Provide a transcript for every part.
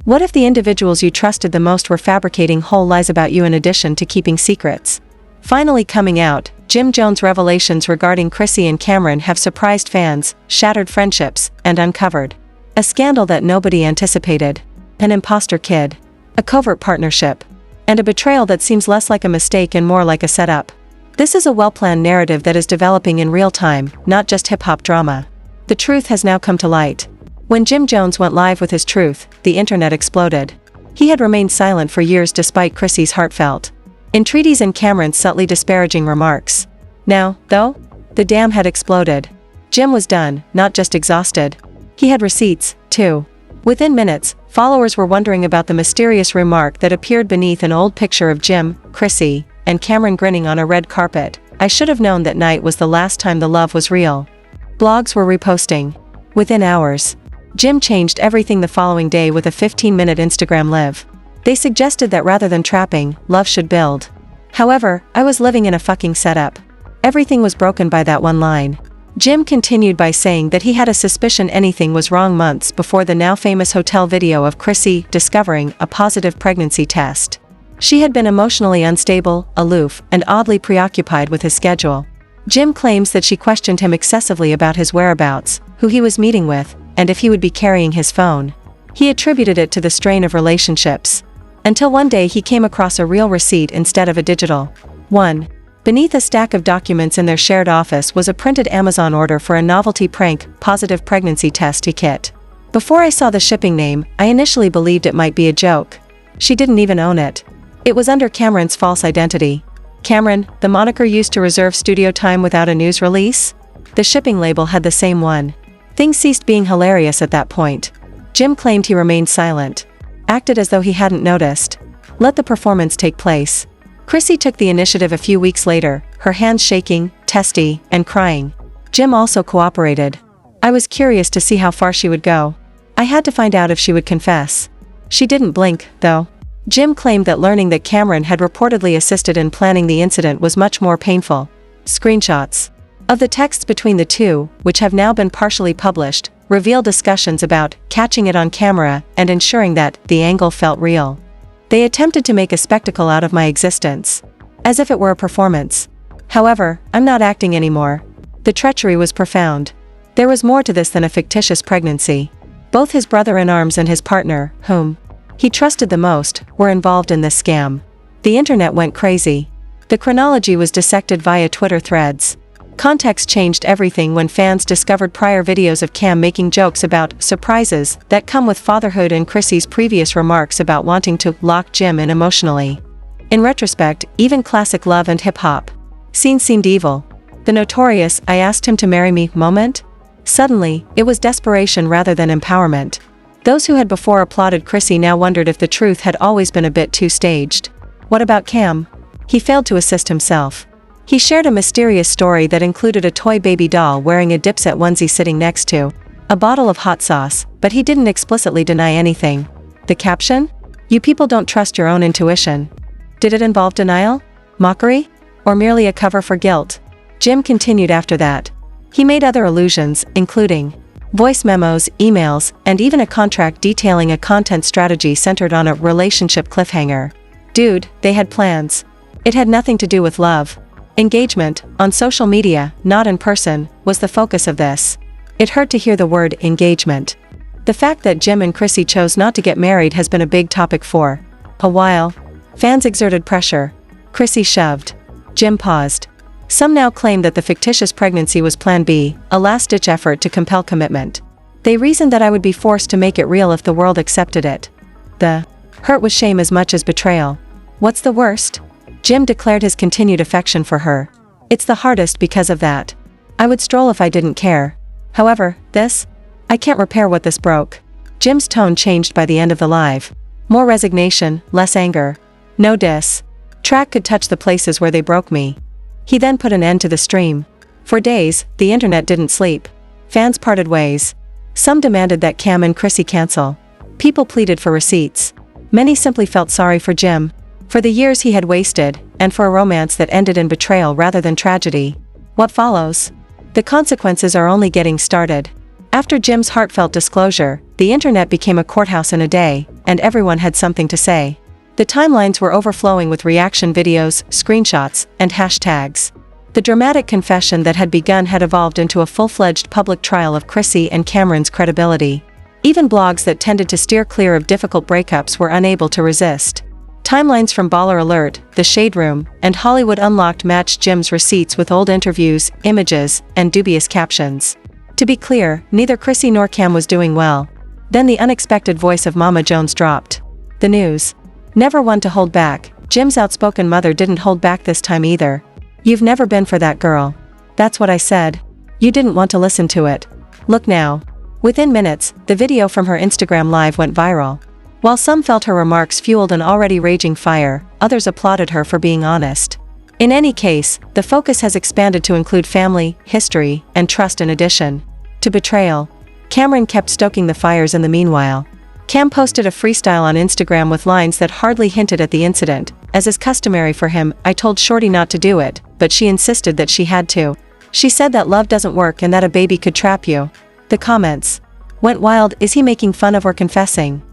What if the individuals you trusted the most were fabricating whole lies about you in addition to keeping secrets? Finally coming out, Jim Jones' revelations regarding Chrissy and Cameron have surprised fans, shattered friendships, and uncovered a scandal that nobody anticipated. An imposter kid. A covert partnership. And a betrayal that seems less like a mistake and more like a setup. This is a well-planned narrative that is developing in real time, not just hip-hop drama. The truth has now come to light. When Jim Jones went live with his truth, the internet exploded. He had remained silent for years despite Chrissy's heartfelt entreaties and Cameron's subtly disparaging remarks. Now, though, the dam had exploded. Jim was done, not just exhausted. He had receipts, too. Within minutes, followers were wondering about the mysterious remark that appeared beneath an old picture of Jim, Chrissy, and Cameron grinning on a red carpet. I should have known that night was the last time the love was real. Blogs were reposting. Within hours, Jim changed everything the following day with a 15-minute Instagram live. They suggested that rather than trapping, love should build. However, I was living in a fucking setup. Everything was broken by that one line. Jim continued by saying that he had a suspicion anything was wrong months before the now famous hotel video of Chrissy discovering a positive pregnancy test. She had been emotionally unstable, aloof, and oddly preoccupied with his schedule. Jim claims that she questioned him excessively about his whereabouts, who he was meeting with, and if he would be carrying his phone. He attributed it to the strain of relationships. Until one day he came across a real receipt instead of a digital one. Beneath a stack of documents in their shared office was a printed Amazon order for a novelty prank, positive pregnancy test kit. Before I saw the shipping name, I initially believed it might be a joke. She didn't even own it. It was under Cameron's false identity. Cameron, the moniker used to reserve studio time without a news release? The shipping label had the same one. Things ceased being hilarious at that point. Jim claimed he remained silent. Acted as though he hadn't noticed. Let the performance take place. Chrissy took the initiative a few weeks later, her hands shaking, testy, and crying. Jim also cooperated. I was curious to see how far she would go. I had to find out if she would confess. She didn't blink, though. Jim claimed that learning that Cameron had reportedly assisted in planning the incident was much more painful. Screenshots of the texts between the two, which have now been partially published, reveal discussions about catching it on camera and ensuring that the angle felt real. They attempted to make a spectacle out of my existence, as if it were a performance. However, I'm not acting anymore. The treachery was profound. There was more to this than a fictitious pregnancy. Both his brother-in-arms and his partner, whom he trusted the most, were involved in this scam. The internet went crazy. The chronology was dissected via Twitter threads. Context changed everything when fans discovered prior videos of Cam making jokes about surprises that come with fatherhood and Chrissy's previous remarks about wanting to lock Jim in emotionally. In retrospect, even classic love and hip-hop scenes seemed evil. The notorious "I asked him to marry me" moment? Suddenly, it was desperation rather than empowerment. Those who had before applauded Chrissy now wondered if the truth had always been a bit too staged. What about Cam? He failed to assist himself. He shared a mysterious story that included a toy baby doll wearing a Dipset onesie sitting next to a bottle of hot sauce, but he didn't explicitly deny anything. The caption? "You people don't trust your own intuition." Did it involve denial? Mockery? Or merely a cover for guilt? Jim continued after that. He made other allusions, including voice memos, emails, and even a contract detailing a content strategy centered on a relationship cliffhanger. Dude, they had plans. It had nothing to do with love. Engagement, on social media, not in person, was the focus of this. It hurt to hear the word engagement. The fact that Jim and Chrissy chose not to get married has been a big topic for a while. Fans exerted pressure. Chrissy shoved. Jim paused. Some now claim that the fictitious pregnancy was Plan B, a last-ditch effort to compel commitment. They reasoned that I would be forced to make it real if the world accepted it. The hurt was shame as much as betrayal. What's the worst? Jim declared his continued affection for her. It's the hardest because of that. I would stroll if I didn't care. However, I can't repair what this broke. Jim's tone changed by the end of the live. More resignation, less anger. No diss. Track could touch the places where they broke me. He then put an end to the stream. For days, the internet didn't sleep. Fans parted ways. Some demanded that Cam and Chrissy cancel. People pleaded for receipts. Many simply felt sorry for Jim, for the years he had wasted, and for a romance that ended in betrayal rather than tragedy. What follows? The consequences are only getting started. After Jim's heartfelt disclosure, the internet became a courthouse in a day, and everyone had something to say. The timelines were overflowing with reaction videos, screenshots, and hashtags. The dramatic confession that had begun had evolved into a full-fledged public trial of Chrissy and Cameron's credibility. Even blogs that tended to steer clear of difficult breakups were unable to resist. Timelines from Baller Alert, The Shade Room, and Hollywood Unlocked matched Jim's receipts with old interviews, images, and dubious captions. To be clear, neither Chrissy nor Cam was doing well. Then the unexpected voice of Mama Jones dropped. The news. Never one to hold back, Jim's outspoken mother didn't hold back this time either. "You've never been for that girl. That's what I said. You didn't want to listen to it. Look now." Within minutes, the video from her Instagram Live went viral. While some felt her remarks fueled an already raging fire, others applauded her for being honest. In any case, the focus has expanded to include family, history, and trust in addition to betrayal. Cameron kept stoking the fires in the meanwhile. Cam posted a freestyle on Instagram with lines that hardly hinted at the incident. "As is customary for him, I told Shorty not to do it, but she insisted that she had to. She said that love doesn't work and that a baby could trap you." The comments went wild. Is he making fun of or confessing?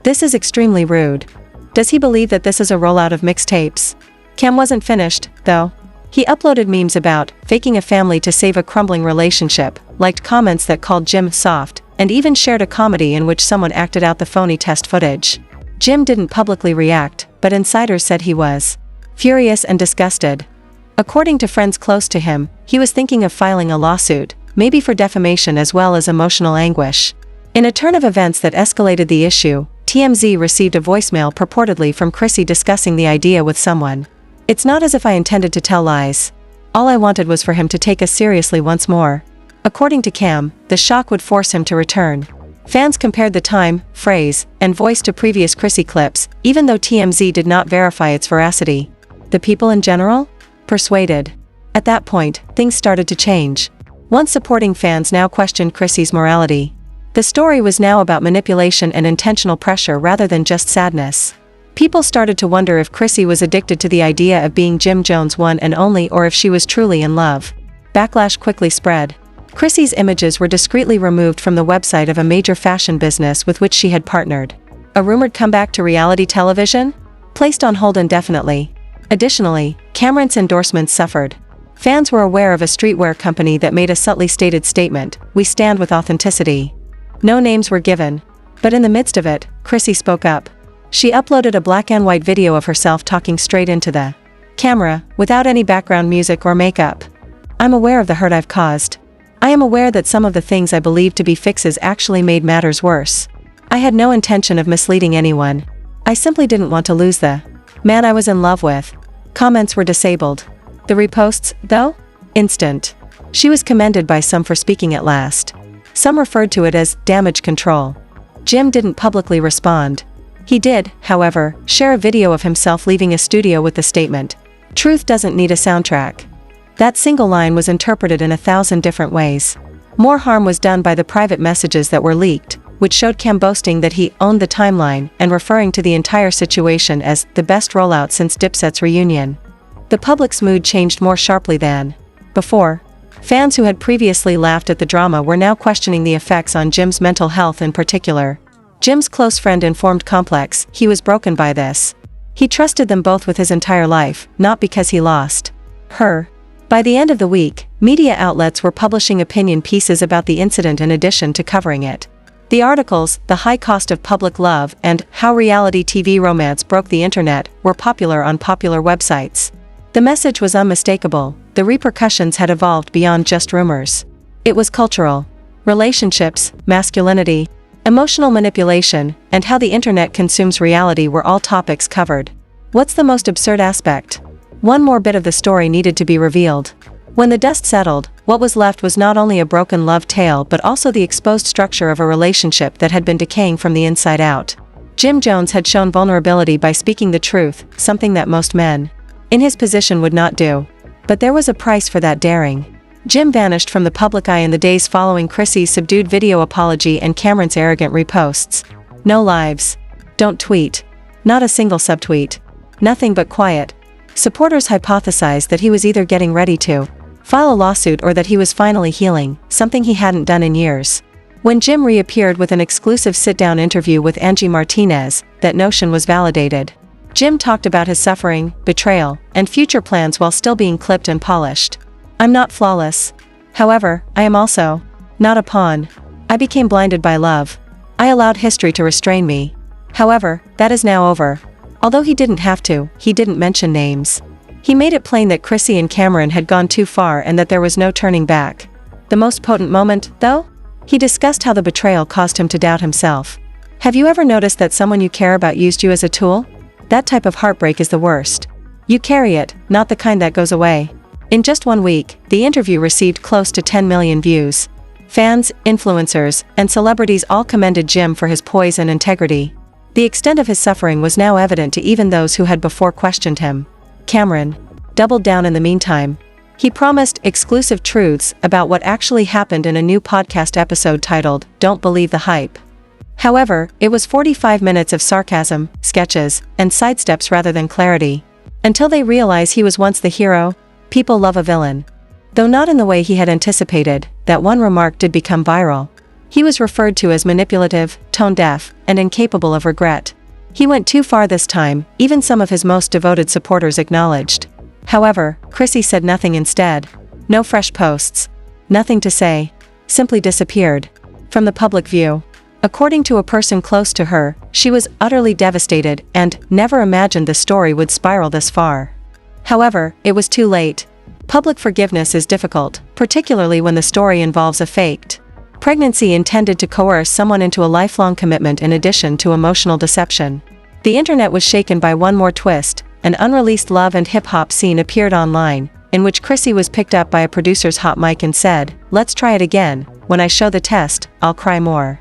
This is extremely rude. Does he believe that this is a rollout of mixtapes? Cam wasn't finished, though. He uploaded memes about faking a family to save a crumbling relationship, liked comments that called Jim soft, and even shared a comedy in which someone acted out the phony test footage. Jim didn't publicly react, but insiders said he was furious and disgusted. According to friends close to him, he was thinking of filing a lawsuit, maybe for defamation as well as emotional anguish. In a turn of events that escalated the issue, TMZ received a voicemail purportedly from Chrissy discussing the idea with someone. "It's not as if I intended to tell lies. All I wanted was for him to take us seriously once more." According to Cam, the shock would force him to return. Fans compared the time, phrase, and voice to previous Chrissy clips, even though TMZ did not verify its veracity. The people in general? Persuaded. At that point, things started to change. Once supporting fans now questioned Chrissy's morality. The story was now about manipulation and intentional pressure rather than just sadness. People started to wonder if Chrissy was addicted to the idea of being Jim Jones' one and only, or if she was truly in love. Backlash quickly spread. Chrissy's images were discreetly removed from the website of a major fashion business with which she had partnered. A rumored comeback to reality television? Placed on hold indefinitely. Additionally, Cameron's endorsements suffered. Fans were aware of a streetwear company that made a subtly stated statement, "We stand with authenticity." No names were given. But in the midst of it, Chrissy spoke up. She uploaded a black and white video of herself talking straight into the camera, without any background music or makeup. "I'm aware of the hurt I've caused. I am aware that some of the things I believed to be fixes actually made matters worse. I had no intention of misleading anyone. I simply didn't want to lose the man I was in love with." Comments were disabled. The reposts, though? Instant. She was commended by some for speaking at last. Some referred to it as damage control. Jim didn't publicly respond. He did, however, share a video of himself leaving a studio with the statement, "Truth doesn't need a soundtrack." That single line was interpreted in 1,000 different ways. More harm was done by the private messages that were leaked, which showed Cam boasting that he owned the timeline and referring to the entire situation as the best rollout since Dipset's reunion. The public's mood changed more sharply than before. Fans who had previously laughed at the drama were now questioning the effects on Jim's mental health in particular. Jim's close friend informed Complex he was broken by this. He trusted them both with his entire life, not because he lost her. By the end of the week, media outlets were publishing opinion pieces about the incident in addition to covering it. The articles, "The High Cost of Public Love" and "How Reality TV Romance Broke the Internet" were popular on popular websites. The message was unmistakable. The repercussions had evolved beyond just rumors. It was cultural. Relationships, masculinity, emotional manipulation, and how the internet consumes reality were all topics covered. What's the most absurd aspect? One more bit of the story needed to be revealed. When the dust settled, what was left was not only a broken love tale but also the exposed structure of a relationship that had been decaying from the inside out. Jim Jones had shown vulnerability by speaking the truth, something that most men in his position would not do. But there was a price for that daring. Jim vanished from the public eye in the days following Chrissy's subdued video apology and Cameron's arrogant reposts. No lives. Don't tweet. Not a single subtweet. Nothing but quiet. Supporters hypothesized that he was either getting ready to file a lawsuit or that he was finally healing, something he hadn't done in years. When Jim reappeared with an exclusive sit-down interview with Angie Martinez, that notion was validated. Jim talked about his suffering, betrayal, and future plans while still being clipped and polished. "I'm not flawless. However, I am also not a pawn. I became blinded by love. I allowed history to restrain me. However, that is now over." Although he didn't have to, he didn't mention names. He made it plain that Chrissy and Cameron had gone too far and that there was no turning back. The most potent moment, though? He discussed how the betrayal caused him to doubt himself. Have you ever noticed that someone you care about used you as a tool? That type of heartbreak is the worst. You carry it, not the kind that goes away. In just 1 week, the interview received close to 10 million views. Fans, influencers, and celebrities all commended Jim for his poise and integrity. The extent of his suffering was now evident to even those who had before questioned him. Cameron doubled down in the meantime. He promised exclusive truths about what actually happened in a new podcast episode titled, "Don't Believe the Hype." However, it was 45 minutes of sarcasm, sketches, and sidesteps rather than clarity. Until they realize he was once the hero, people love a villain. Though not in the way he had anticipated, that one remark did become viral. He was referred to as manipulative, tone-deaf, and incapable of regret. He went too far this time, even some of his most devoted supporters acknowledged. However, Chrissy said nothing instead. No fresh posts. Nothing to say. Simply disappeared from the public view. According to a person close to her, she was utterly devastated and never imagined the story would spiral this far. However, it was too late. Public forgiveness is difficult, particularly when the story involves a faked pregnancy intended to coerce someone into a lifelong commitment in addition to emotional deception. The internet was shaken by one more twist. An unreleased love and hip-hop scene appeared online, in which Chrissy was picked up by a producer's hot mic and said, "Let's try it again. When I show the test, I'll cry more."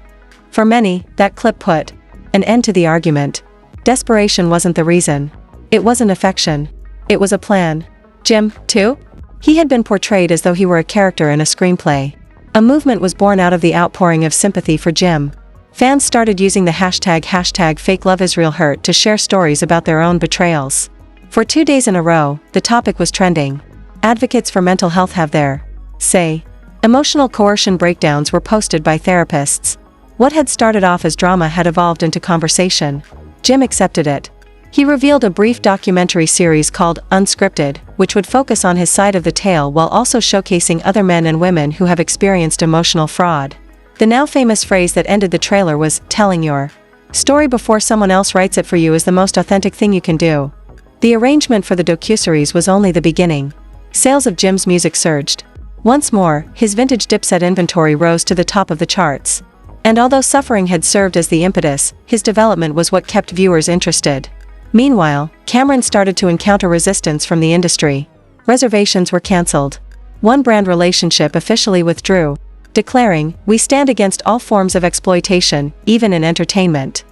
For many, that clip put an end to the argument. Desperation wasn't the reason. It wasn't affection. It was a plan. Jim, too? He had been portrayed as though he were a character in a screenplay. A movement was born out of the outpouring of sympathy for Jim. Fans started using the hashtag #FakeLoveIsraelHurt to share stories about their own betrayals. For 2 days in a row, the topic was trending. Advocates for mental health have their say. Emotional coercion breakdowns were posted by therapists. What had started off as drama had evolved into conversation. Jim accepted it. He revealed a brief documentary series called Unscripted, which would focus on his side of the tale while also showcasing other men and women who have experienced emotional fraud. The now famous phrase that ended the trailer was, "Telling your story before someone else writes it for you is the most authentic thing you can do." The arrangement for the docuseries was only the beginning. Sales of Jim's music surged. Once more, his vintage Dipset inventory rose to the top of the charts. And although suffering had served as the impetus, his development was what kept viewers interested. Meanwhile, Cameron started to encounter resistance from the industry. Reservations were cancelled. One brand relationship officially withdrew, declaring, "We stand against all forms of exploitation, even in entertainment."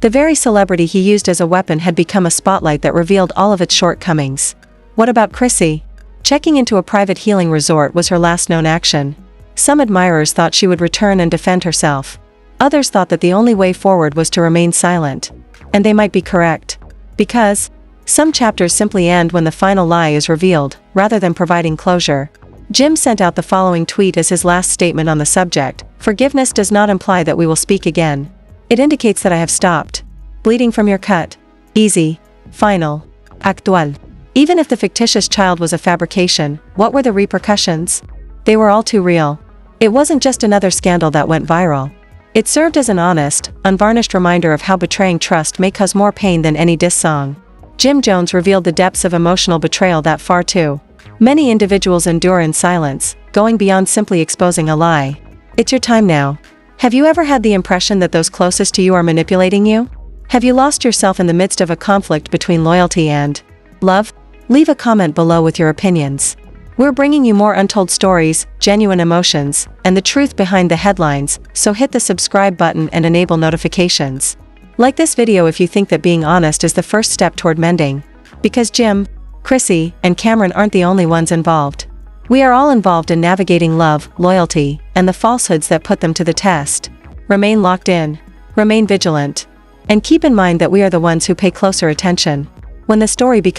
The very celebrity he used as a weapon had become a spotlight that revealed all of its shortcomings. What about Chrissy? Checking into a private healing resort was her last known action. Some admirers thought she would return and defend herself. Others thought that the only way forward was to remain silent. And they might be correct. Because some chapters simply end when the final lie is revealed, rather than providing closure. Jim sent out the following tweet as his last statement on the subject: "Forgiveness does not imply that we will speak again. It indicates that I have stopped bleeding from your cut. Easy. Final. Actual." Even if the fictitious child was a fabrication, what were the repercussions? They were all too real. It wasn't just another scandal that went viral. It served as an honest, unvarnished reminder of how betraying trust may cause more pain than any diss song. Jim Jones revealed the depths of emotional betrayal that far too many individuals endure in silence, going beyond simply exposing a lie. It's your time now. Have you ever had the impression that those closest to you are manipulating you? Have you lost yourself in the midst of a conflict between loyalty and love? Leave a comment below with your opinions. We're bringing you more untold stories, genuine emotions, and the truth behind the headlines, so hit the subscribe button and enable notifications. Like this video if you think that being honest is the first step toward mending. Because Jim, Chrissy, and Cameron aren't the only ones involved. We are all involved in navigating love, loyalty, and the falsehoods that put them to the test. Remain locked in. Remain vigilant. And keep in mind that we are the ones who pay closer attention when the story becomes